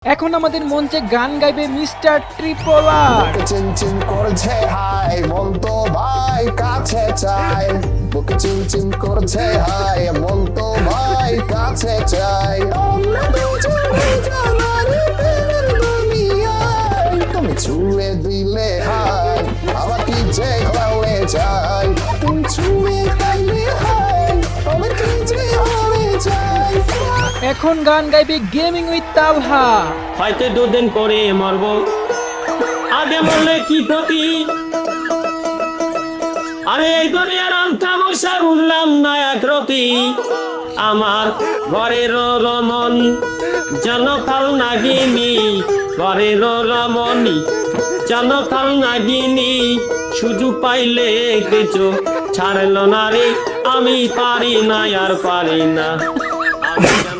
এখন আমাদের মঞ্চে গান গাইবে মিস্টার ট্রিপলার। চিনচিন করছে হাই মন তো ভাই কাছে চাই, বুকে চিনচিন করছে হাই মন তো ভাই কাছে চাই। তুমি ছুঁয়ে দিলে হাই আমার কি যে হয়ে যায়, তুমি ছুঁয়ে দিলে হাই আমার কি যে হয়ে যায়। এখন গান গাইবে গেমিং উইথ তালহা। হয়তো দুদিন পরে মরবো, আগে মরলে কি ক্ষতি। আমি এই দুনিয়ার তামাশা বুঝলাম না একরতি। আমার ঘরের রমন যেন কাল নাগিনী, ঘরের রমণী যেন কাল নাগিনী। সুযোগ পাইলে কিছু ছাড়লো না রে, আমি পারি না আর পারি না। আমি যেন